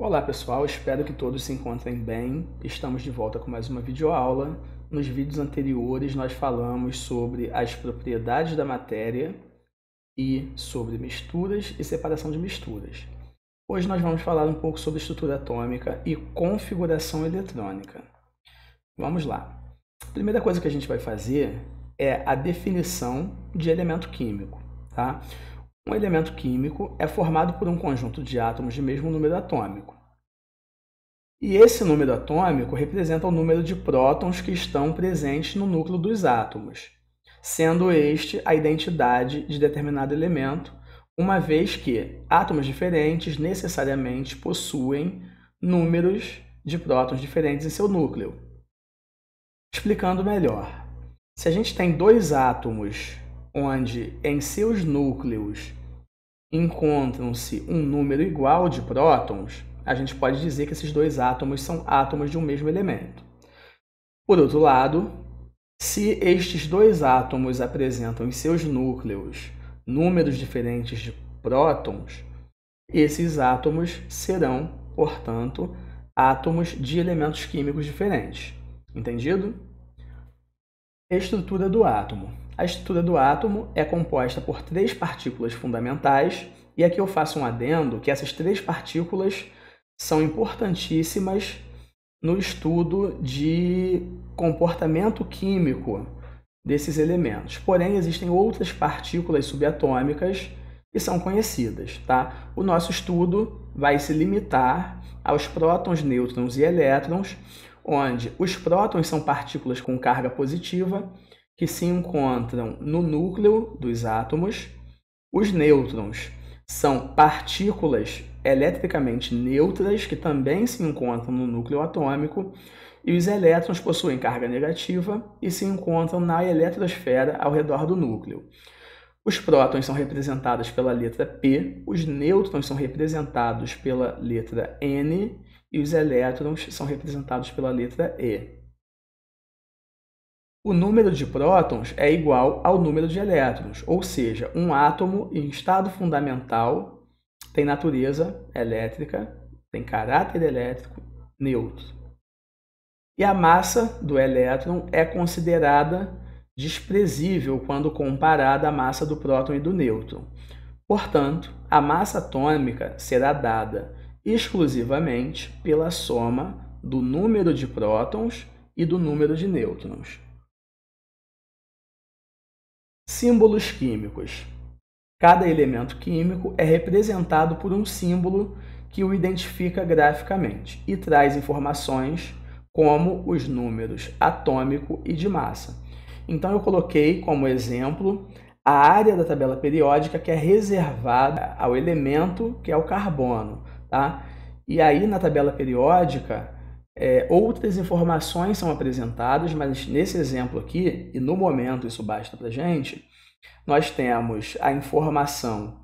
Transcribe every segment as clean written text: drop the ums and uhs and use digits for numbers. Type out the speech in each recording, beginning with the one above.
Olá pessoal, espero que todos se encontrem bem. Estamos de volta com mais uma videoaula. Nos vídeos anteriores nós falamos sobre as propriedades da matéria e sobre misturas e separação de misturas. Hoje nós vamos falar um pouco sobre estrutura atômica e configuração eletrônica. Vamos lá. A primeira coisa que a gente vai fazer é a definição de elemento químico, tá? Um elemento químico é formado por um conjunto de átomos de mesmo número atômico. E esse número atômico representa o número de prótons que estão presentes no núcleo dos átomos, sendo este a identidade de determinado elemento, uma vez que átomos diferentes necessariamente possuem números de prótons diferentes em seu núcleo. Explicando melhor, se a gente tem dois átomos onde em seus núcleos encontram-se um número igual de prótons, a gente pode dizer que esses dois átomos são átomos de um mesmo elemento. Por outro lado, se estes dois átomos apresentam em seus núcleos números diferentes de prótons, esses átomos serão, portanto, átomos de elementos químicos diferentes. Entendido? Estrutura do átomo. A estrutura do átomo é composta por três partículas fundamentais, e aqui eu faço um adendo que essas três partículas são importantíssimas no estudo de comportamento químico desses elementos. Porém, existem outras partículas subatômicas que são conhecidas, tá? O nosso estudo vai se limitar aos prótons, nêutrons e elétrons, onde os prótons são partículas com carga positiva que se encontram no núcleo dos átomos. Os nêutrons são partículas eletricamente neutras que também se encontram no núcleo atômico, e os elétrons possuem carga negativa e se encontram na eletrosfera ao redor do núcleo. Os prótons são representados pela letra P, os nêutrons são representados pela letra N e os elétrons são representados pela letra E. O número de prótons é igual ao número de elétrons, ou seja, um átomo em estado fundamental tem natureza elétrica, tem caráter elétrico neutro. E a massa do elétron é considerada desprezível quando comparada à massa do próton e do nêutron. Portanto, a massa atômica será dada exclusivamente pela soma do número de prótons e do número de nêutrons. Símbolos químicos. Cada elemento químico é representado por um símbolo que o identifica graficamente e traz informações como os números atômico e de massa. Então eu coloquei como exemplo a área da tabela periódica que é reservada ao elemento que é o carbono, tá? E aí na tabela periódica outras informações são apresentadas, mas nesse exemplo aqui, e no momento isso basta para a gente, nós temos a informação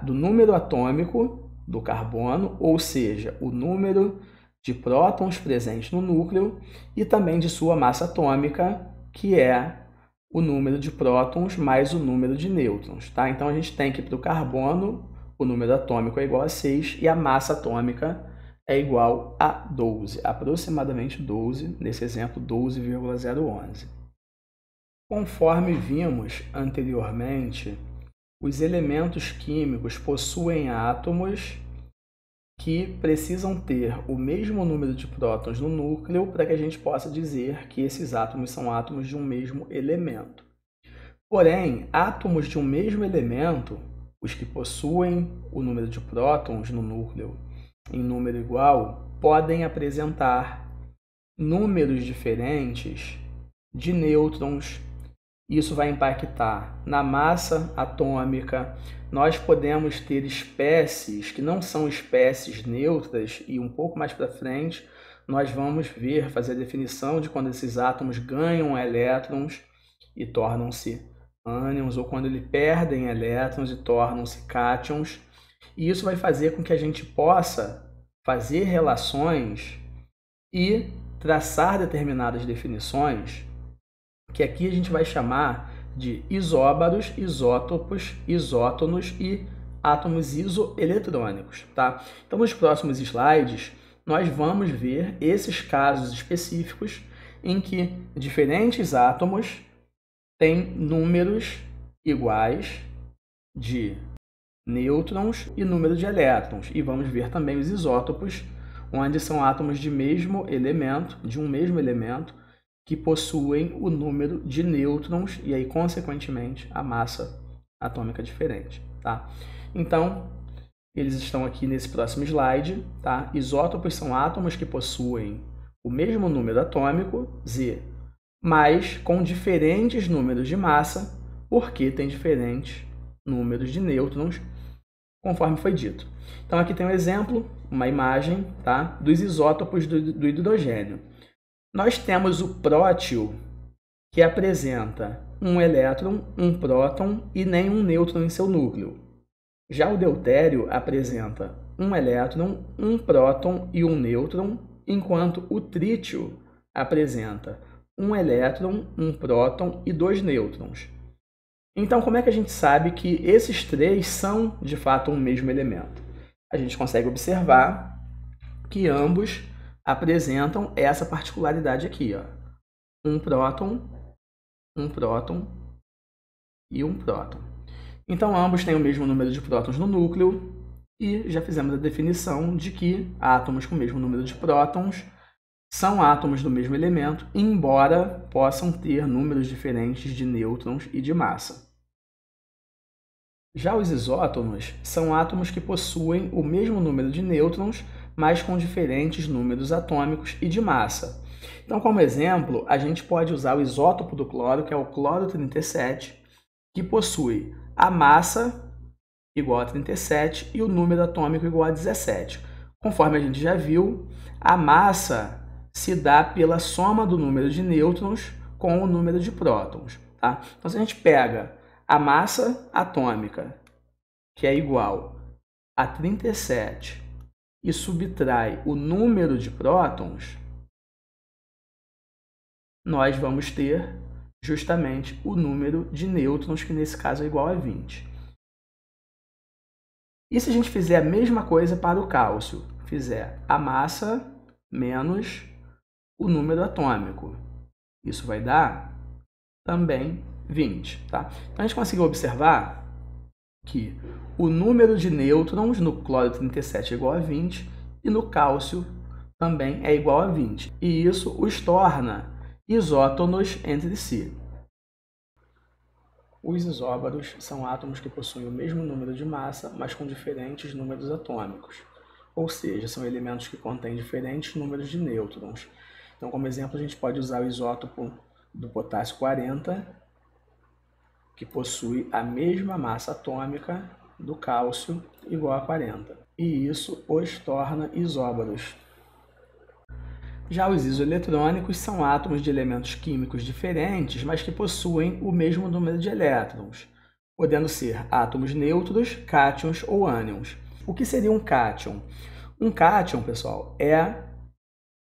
do número atômico do carbono, ou seja, o número de prótons presentes no núcleo, e também de sua massa atômica, que é o número de prótons mais o número de nêutrons, tá? Então a gente tem que para o carbono o número atômico é igual a 6 e a massa atômica é igual a 12, aproximadamente 12, nesse exemplo 12,011. Conforme vimos anteriormente, os elementos químicos possuem átomos que precisam ter o mesmo número de prótons no núcleo para que a gente possa dizer que esses átomos são átomos de um mesmo elemento. Porém, átomos de um mesmo elemento, os que possuem o número de prótons no núcleo em número igual, podem apresentar números diferentes de nêutrons. Isso vai impactar na massa atômica. Nós podemos ter espécies que não são espécies neutras, e um pouco mais para frente nós vamos fazer a definição de quando esses átomos ganham elétrons e tornam-se ânions, ou quando eles perdem elétrons e tornam-se cátions. E isso vai fazer com que a gente possa fazer relações e traçar determinadas definições que aqui a gente vai chamar de isóbaros, isótopos, isótonos e átomos isoeletrônicos, tá? Então, nos próximos slides, nós vamos ver esses casos específicos em que diferentes átomos têm números iguais de nêutrons e número de elétrons. E vamos ver também os isótopos, onde são átomos de um mesmo elemento, que possuem o número de nêutrons e aí, consequentemente, a massa atômica diferente, tá? Então, eles estão aqui nesse próximo slide, tá? Isótopos são átomos que possuem o mesmo número atômico, Z, mas com diferentes números de massa, porque tem diferentes números de nêutrons, conforme foi dito. Então, aqui tem um exemplo, uma imagem, tá? Dos isótopos do hidrogênio. Nós temos o prótio, que apresenta um elétron, um próton e nenhum nêutron em seu núcleo. Já o deutério apresenta um elétron, um próton e um nêutron, enquanto o trítio apresenta um elétron, um próton e 2 nêutrons. Então, como é que a gente sabe que esses três são, de fato, um mesmo elemento? A gente consegue observar que ambos apresentam essa particularidade aqui, ó. Um próton e um próton. Então, ambos têm o mesmo número de prótons no núcleo e já fizemos a definição de que átomos com o mesmo número de prótons são átomos do mesmo elemento, embora possam ter números diferentes de nêutrons e de massa. Já os isótonos são átomos que possuem o mesmo número de nêutrons, mas com diferentes números atômicos e de massa. Então, como exemplo, a gente pode usar o isótopo do cloro, que é o cloro 37, que possui a massa igual a 37 e o número atômico igual a 17. Conforme a gente já viu, a massa se dá pela soma do número de nêutrons com o número de prótons, tá? Então, se a gente pega a massa atômica, que é igual a 37, e subtrai o número de prótons, nós vamos ter justamente o número de nêutrons, que nesse caso é igual a 20. E se a gente fizer a mesma coisa para o cálcio? Fizer a massa menos o número atômico. Isso vai dar também 20. Tá? Então, a gente conseguiu observar que o número de nêutrons no cloro 37 é igual a 20 e no cálcio também é igual a 20. E isso os torna isótonos entre si. Os isóbaros são átomos que possuem o mesmo número de massa, mas com diferentes números atômicos. Ou seja, são elementos que contêm diferentes números de nêutrons. Então, como exemplo, a gente pode usar o isótopo do potássio 40, que possui a mesma massa atômica do cálcio, igual a 40. E isso os torna isóbaros. Já os isoeletrônicos são átomos de elementos químicos diferentes, mas que possuem o mesmo número de elétrons, podendo ser átomos neutros, cátions ou ânions. O que seria um cátion? Um cátion, pessoal, é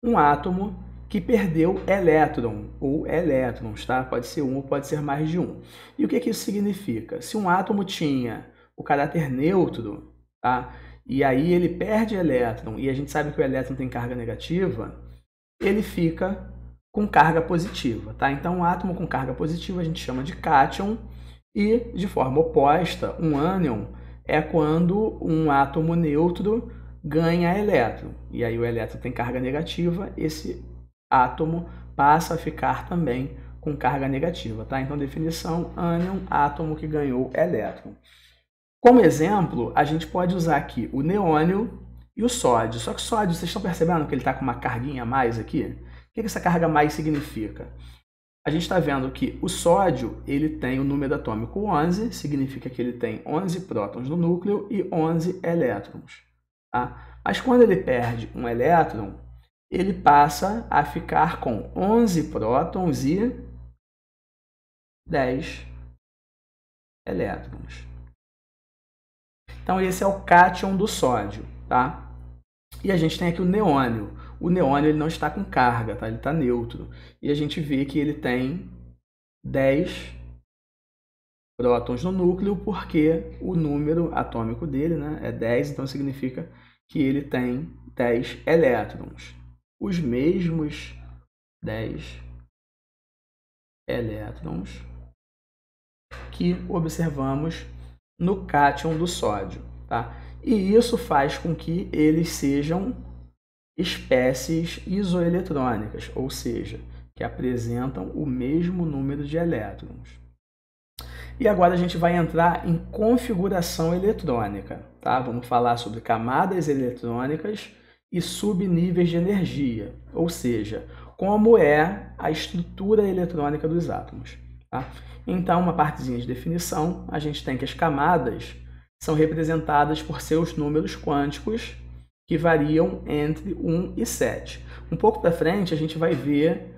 um átomo que perdeu elétron ou elétrons, tá? Pode ser um ou pode ser mais de um. E o que isso significa? Se um átomo tinha o caráter neutro, tá? E aí ele perde elétron, e a gente sabe que o elétron tem carga negativa, ele fica com carga positiva, tá? Então, um átomo com carga positiva a gente chama de cátion, e de forma oposta, um ânion é quando um átomo neutro ganha elétron, e aí o elétron tem carga negativa, esse átomo passa a ficar também com carga negativa, tá? Então, definição, ânion, átomo que ganhou elétron. Como exemplo, a gente pode usar aqui o neônio e o sódio. Só que o sódio, vocês estão percebendo que ele está com uma carguinha a mais aqui? O que essa carga a mais significa? A gente está vendo que o sódio ele tem o número atômico 11, significa que ele tem 11 prótons no núcleo e 11 elétrons. Tá? Mas quando ele perde um elétron, ele passa a ficar com 11 prótons e 10 elétrons. Então, esse é o cátion do sódio, tá? E a gente tem aqui o neônio. O neônio ele não está com carga, tá? Ele está neutro. E a gente vê que ele tem 10 prótons no núcleo, porque o número atômico dele, né, é 10, então significa que ele tem 10 elétrons. Os mesmos 10 elétrons que observamos no cátion do sódio, tá? E isso faz com que eles sejam espécies isoeletrônicas, ou seja, que apresentam o mesmo número de elétrons. E agora a gente vai entrar em configuração eletrônica, tá? Vamos falar sobre camadas eletrônicas e subníveis de energia, ou seja, como é a estrutura eletrônica dos átomos, tá? Então, uma partezinha de definição, a gente tem que as camadas são representadas por seus números quânticos que variam entre 1 e 7. Um pouco para frente a gente vai ver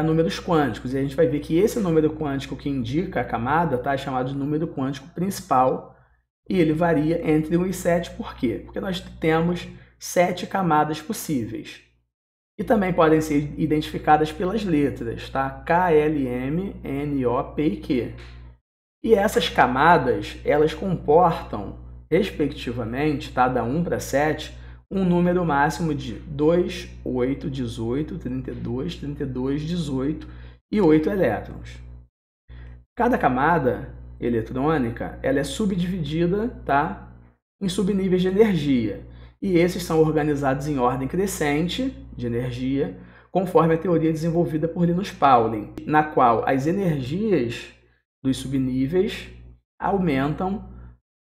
números quânticos, e a gente vai ver que esse número quântico que indica a camada é chamado de número quântico principal, e ele varia entre 1 e 7. Por quê? Porque nós temos 7 camadas possíveis. E também podem ser identificadas pelas letras, tá? K, L, M, N, O, P e Q. E essas camadas, elas comportam, respectivamente, tá? Da 1 para 7, um número máximo de 2, 8, 18, 32, 32, 18 e 8 elétrons. Cada camada eletrônica ela é subdividida, tá? Em subníveis de energia. E esses são organizados em ordem crescente de energia, conforme a teoria desenvolvida por Linus Pauling, na qual as energias dos subníveis aumentam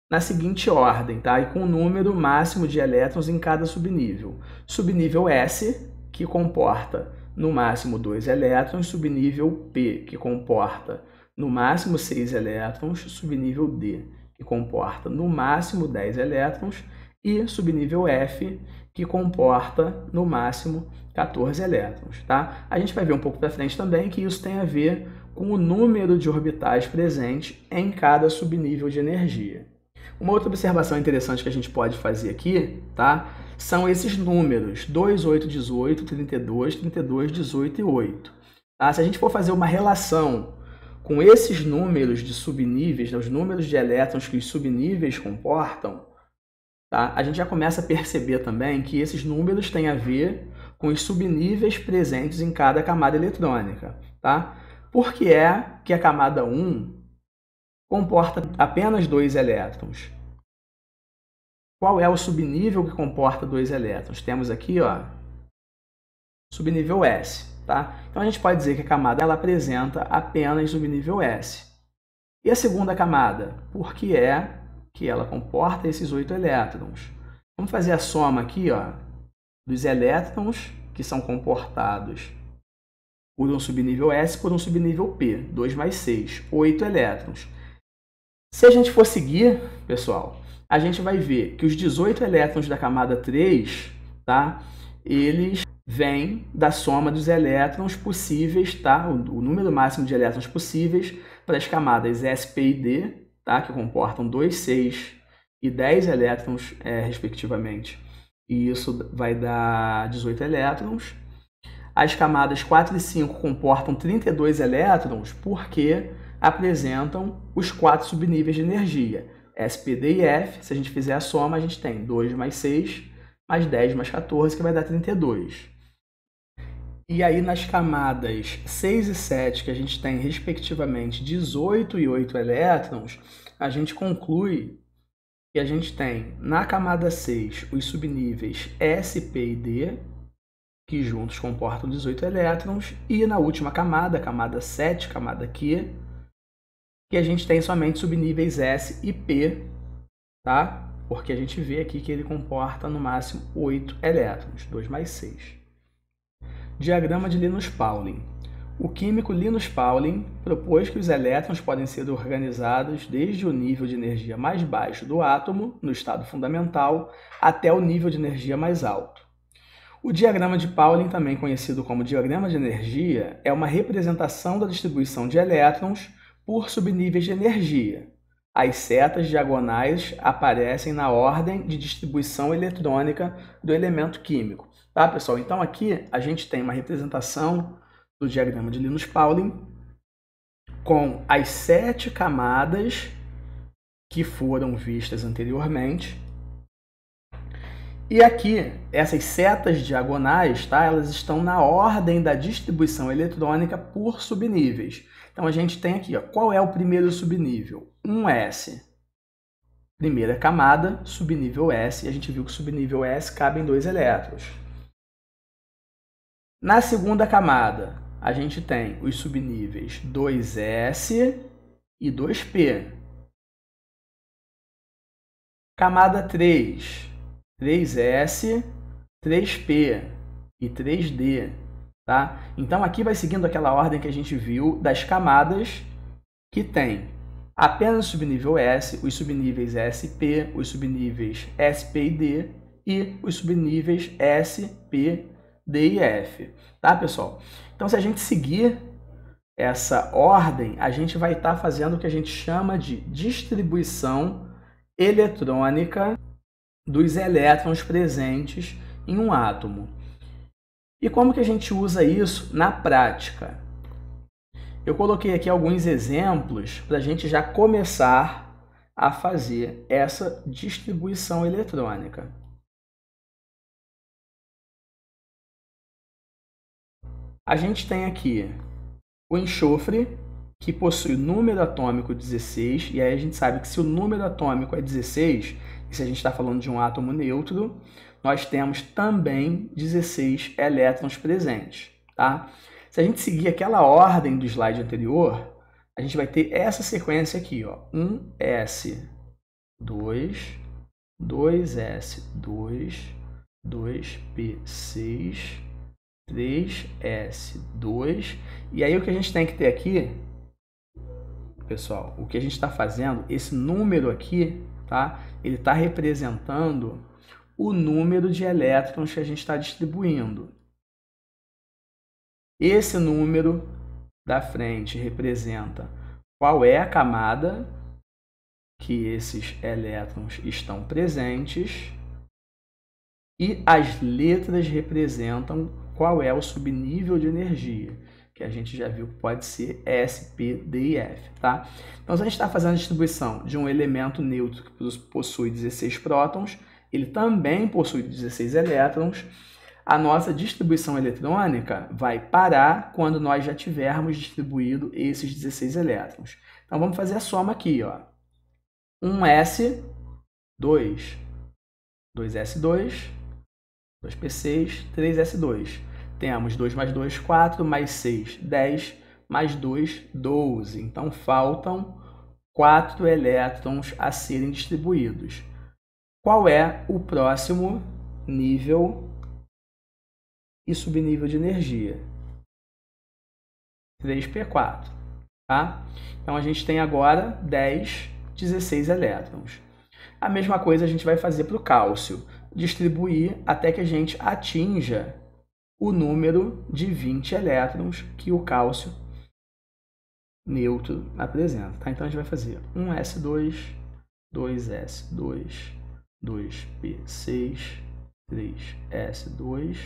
na seguinte ordem, tá? E com o número máximo de elétrons em cada subnível. Subnível S, que comporta no máximo 2 elétrons, subnível P, que comporta no máximo 6 elétrons, subnível D, que comporta no máximo 10 elétrons, e subnível F, que comporta no máximo 14 elétrons, tá? A gente vai ver um pouco para frente também que isso tem a ver com o número de orbitais presentes em cada subnível de energia. Uma outra observação interessante que a gente pode fazer aqui, tá? São esses números 2, 8, 18, 32, 32, 18 e 8. Tá? Se a gente for fazer uma relação com esses números de subníveis, né, os números de elétrons que os subníveis comportam, tá? A gente já começa a perceber também que esses números têm a ver com os subníveis presentes em cada camada eletrônica. Tá? Por que é que a camada 1 comporta apenas 2 elétrons? Qual é o subnível que comporta 2 elétrons? Temos aqui, ó, subnível S. Tá? Então a gente pode dizer que a camada ela apresenta apenas subnível S. E a segunda camada? Por que é que ela comporta esses 8 elétrons? Vamos fazer a soma aqui, ó, dos elétrons que são comportados por um subnível S por um subnível P. 2 mais 6, 8 elétrons. Se a gente for seguir, pessoal, a gente vai ver que os 18 elétrons da camada 3, tá, eles vêm da soma dos elétrons possíveis, tá, o número máximo de elétrons possíveis para as camadas S, P e D, tá, que comportam 2, 6 e 10 elétrons, respectivamente. E isso vai dar 18 elétrons. As camadas 4 e 5 comportam 32 elétrons porque apresentam os 4 subníveis de energia. S, P, D e F, se a gente fizer a soma, a gente tem 2 mais 6, mais 10 mais 14, que vai dar 32. E aí nas camadas 6 e 7, que a gente tem respectivamente 18 e 8 elétrons, a gente conclui que a gente tem na camada 6 os subníveis S, P e D, que juntos comportam 18 elétrons, e na última camada, camada 7, camada Q, que a gente tem somente subníveis S e P, tá? Porque a gente vê aqui que ele comporta no máximo 8 elétrons, 2 mais 6. Diagrama de Linus Pauling. O químico Linus Pauling propôs que os elétrons podem ser organizados desde o nível de energia mais baixo do átomo, no estado fundamental, até o nível de energia mais alto. O diagrama de Pauling, também conhecido como diagrama de energia, é uma representação da distribuição de elétrons por subníveis de energia. As setas diagonais aparecem na ordem de distribuição eletrônica do elemento químico. Tá, pessoal? Então aqui a gente tem uma representação do diagrama de Linus Pauling, com as 7 camadas que foram vistas anteriormente. E aqui, essas setas diagonais, tá? Elas estão na ordem da distribuição eletrônica por subníveis. Então, a gente tem aqui, ó, qual é o primeiro subnível? 1s. Primeira camada, subnível S. E a gente viu que o subnível S cabe em 2 elétrons. Na segunda camada, a gente tem os subníveis 2s e 2p. Camada 3, 3s, 3p e 3d. Tá? Então, aqui vai seguindo aquela ordem que a gente viu das camadas que tem apenas o subnível S, os subníveis SP, os subníveis SP e D e os subníveis S, P, D e F. Tá, pessoal? Então, se a gente seguir essa ordem, a gente vai estar fazendo o que a gente chama de distribuição eletrônica dos elétrons presentes em um átomo. E como que a gente usa isso na prática? Eu coloquei aqui alguns exemplos para a gente já começar a fazer essa distribuição eletrônica. A gente tem aqui o enxofre, que possui número atômico 16, e aí a gente sabe que se o número atômico é 16, e se a gente está falando de um átomo neutro, nós temos também 16 elétrons presentes, tá? Se a gente seguir aquela ordem do slide anterior, a gente vai ter essa sequência aqui, ó, 1s2, 2s2, 2p6, 3s2, e aí o que a gente tem que ter aqui, pessoal, o que a gente está fazendo, esse número aqui, tá? Ele está representando o número de elétrons que a gente está distribuindo. Esse número da frente representa qual é a camada que esses elétrons estão presentes e as letras representam qual é o subnível de energia, que a gente já viu que pode ser S, P, D e F, tá? Então, se a gente está fazendo a distribuição de um elemento neutro que possui 16 prótons, ele também possui 16 elétrons, a nossa distribuição eletrônica vai parar quando nós já tivermos distribuído esses 16 elétrons. Então, vamos fazer a soma aqui, ó. 1s, 2, 2s2, 2p6, 3s2. Temos 2 mais 2, 4, mais 6, 10, mais 2, 12. Então, faltam 4 elétrons a serem distribuídos. Qual é o próximo nível e subnível de energia? 3p4. Tá? Então, a gente tem agora 10, 16 elétrons. A mesma coisa a gente vai fazer para o cálcio. Distribuir até que a gente atinja o número de 20 elétrons que o cálcio neutro apresenta. Tá? Então, a gente vai fazer 1s2, 2s2, 2p6, 3s2,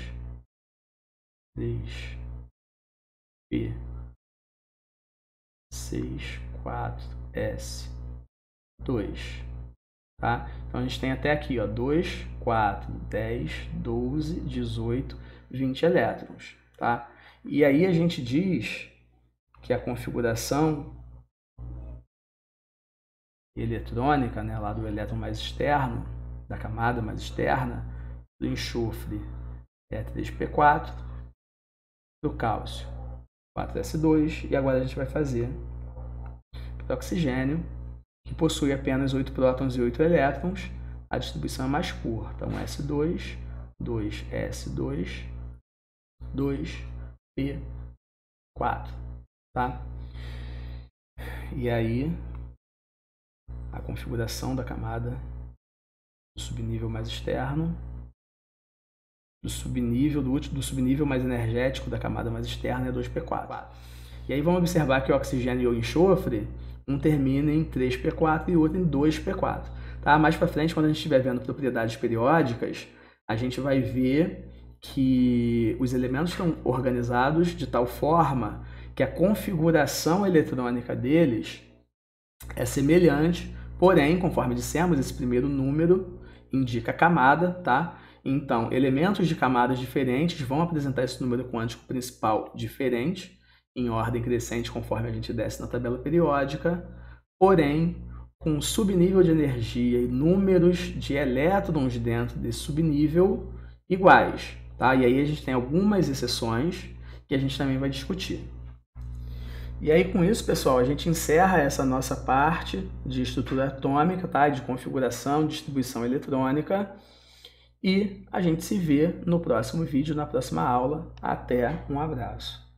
3p6, 4s2. Tá? Então, a gente tem até aqui, ó, 2, 4, 10, 12, 18, 20 elétrons. Tá? E aí a gente diz que a configuração eletrônica, né, lá do elétron mais externo, da camada mais externa, do enxofre é 3p4, do cálcio 4s2, e agora a gente vai fazer para o oxigênio, que possui apenas 8 prótons e 8 elétrons, a distribuição é mais curta. Então, S2, 2s2, 2p4. Tá? E aí, a configuração da camada do subnível mais externo, do subnível mais energético da camada mais externa é 2p4. E aí vamos observar que o oxigênio e o enxofre, um termina em 3p4 e o outro em 2p4. Tá? Mais para frente, quando a gente estiver vendo propriedades periódicas, a gente vai ver que os elementos estão organizados de tal forma que a configuração eletrônica deles é semelhante, porém, conforme dissemos, esse primeiro número indica camada, tá? Então, elementos de camadas diferentes vão apresentar esse número quântico principal diferente, em ordem crescente, conforme a gente desce na tabela periódica, porém, com subnível de energia e números de elétrons dentro desse subnível iguais, tá? E aí a gente tem algumas exceções que a gente também vai discutir. E aí, com isso, pessoal, a gente encerra essa nossa parte de estrutura atômica, tá? De configuração, distribuição eletrônica. E a gente se vê no próximo vídeo, na próxima aula. Até, um abraço.